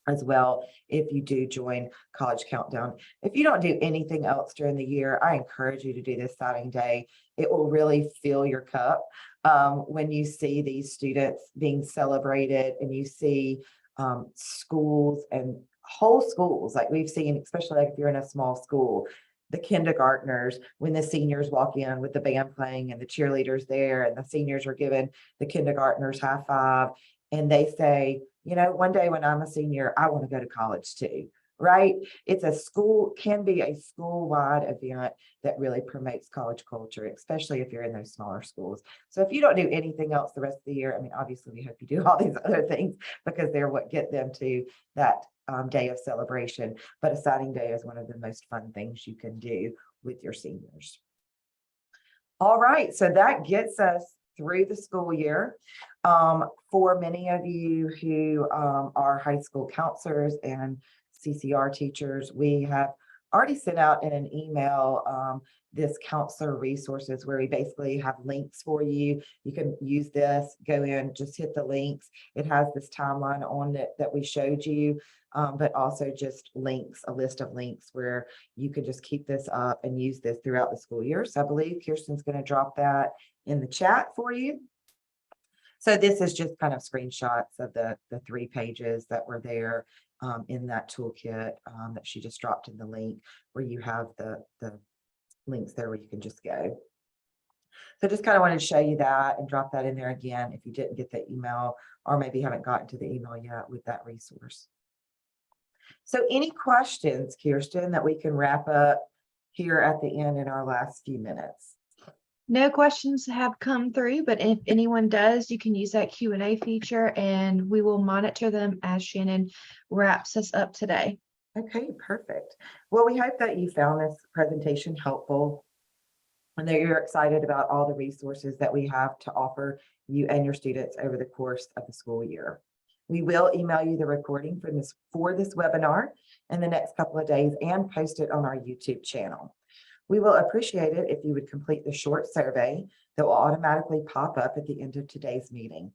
as well if you do join College Countdown. If you don't do anything else during the year, I encourage you to do this signing day. It will really fill your cup when you see these students being celebrated and you see schools and whole schools like we've seen, especially like if you're in a small school, the kindergartners, when the seniors walk in with the band playing and the cheerleaders there, and the seniors are giving the kindergartners high five, and they say, you know, one day when I'm a senior, I want to go to college too, right? It's can be a school-wide event that really promotes college culture, especially if you're in those smaller schools. So if you don't do anything else the rest of the year, I mean, obviously we hope you do all these other things because they're what get them to that day of celebration. But a signing day is one of the most fun things you can do with your seniors. All right, so that gets us through the school year. For many of you who are high school counselors and CCR teachers, we have already sent out in an email this counselor resources where we basically have links for you. You can use this, go in, just hit the links. It has this timeline on it that we showed you, but also just links, a list of links where you can just keep this up and use this throughout the school year. So I believe Kirsten's going to drop that in the chat for you. So this is just kind of screenshots of the 3 pages that were there in that toolkit that she just dropped in the link, where you have the links there where you can just go. So just kind of wanted to show you that and drop that in there again if you didn't get the email or maybe haven't gotten to the email yet with that resource. So any questions, Kirsten, that we can wrap up here at the end in our last few minutes? No questions have come through, but if anyone does, you can use that Q&A feature and we will monitor them as Shannon wraps us up today. Okay, perfect. Well, we hope that you found this presentation helpful and that you're excited about all the resources that we have to offer you and your students over the course of the school year. We will email you the recording for this webinar in the next couple of days and post it on our YouTube channel. We will appreciate it if you would complete the short survey that will automatically pop up at the end of today's meeting.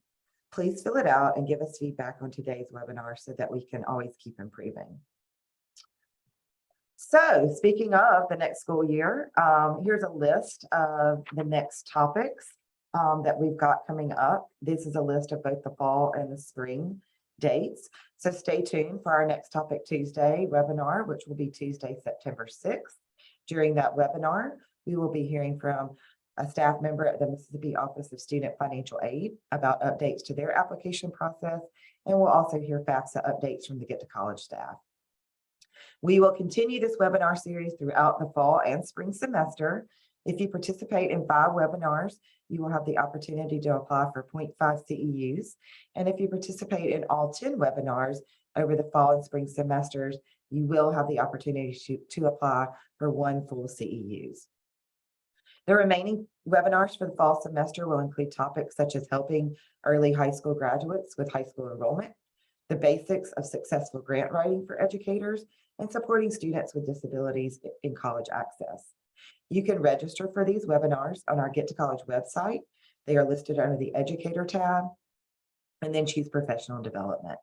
Please fill it out and give us feedback on today's webinar so that we can always keep improving. So speaking of the next school year, here's a list of the next topics that we've got coming up. This is a list of both the fall and the spring dates. So stay tuned for our next Topic Tuesday webinar, which will be Tuesday, September 6th. During that webinar, we will be hearing from a staff member at the Mississippi Office of Student Financial Aid about updates to their application process, and we'll also hear FAFSA updates from the Get to College staff. We will continue this webinar series throughout the fall and spring semester. If you participate in 5 webinars, you will have the opportunity to apply for 0.5 CEUs. And if you participate in all 10 webinars over the fall and spring semesters, you will have the opportunity to apply for 1 full CEUs. The remaining webinars for the fall semester will include topics such as helping early high school graduates with high school enrollment, the basics of successful grant writing for educators, and supporting students with disabilities in college access. You can register for these webinars on our Get to College website. They are listed under the Educator tab, and then choose Professional Development.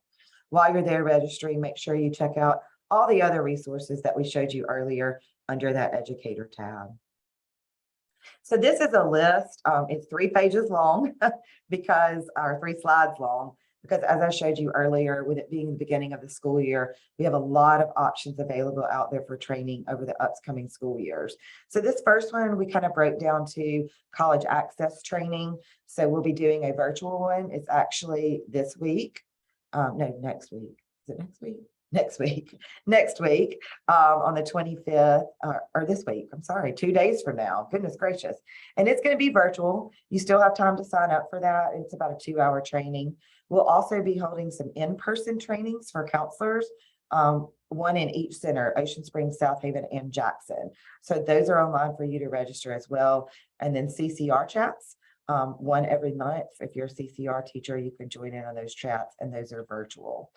While you're there registering, make sure you check out all the other resources that we showed you earlier under that Educator tab. So this is a list. It's 3 pages long because, or 3 slides long, because as I showed you earlier, with it being the beginning of the school year, we have a lot of options available out there for training over the upcoming school years. So this first one, we kind of broke down to college access training. So we'll be doing a virtual one. It's actually this week. No, next week. Is it next week? Next week on the 25th, or this week, I'm sorry, 2 days from now, goodness gracious. And it's going to be virtual. You still have time to sign up for that. It's about a 2-hour training. We'll also be holding some in-person trainings for counselors, one in each center, Ocean Springs, South Haven, and Jackson. So those are online for you to register as well. And then CCR chats, one every month. If you're a CCR teacher, you can join in on those chats, and those are virtual.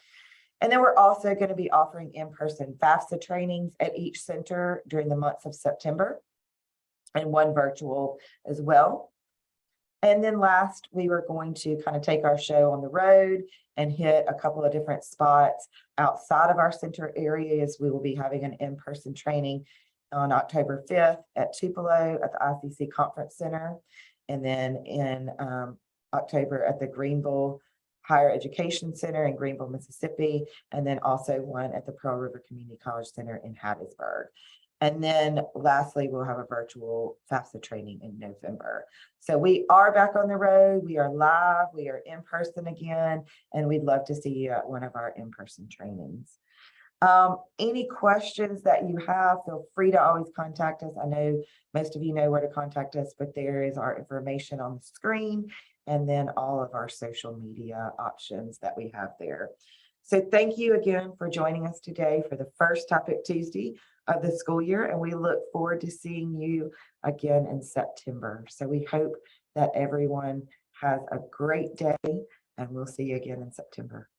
And then we're also going to be offering in-person FAFSA trainings at each center during the months of September, and one virtual as well. And then last, we were going to kind of take our show on the road and hit a couple of different spots outside of our center areas. We will be having an in-person training on October 5th at Tupelo at the ICC Conference Center, and then in October at the Greenville Higher Education Center in Greenville, Mississippi, and then also one at the Pearl River Community College Center in Hattiesburg. And then lastly, we'll have a virtual FAFSA training in November. So we are back on the road. We are live. We are in person again, and we'd love to see you at one of our in-person trainings. Any questions that you have, feel free to always contact us. I know most of you know where to contact us, but there is our information on the screen, and then all of our social media options that we have there. So thank you again for joining us today for the first Topic Tuesday of the school year, and we look forward to seeing you again in September. So we hope that everyone has a great day, and we'll see you again in September.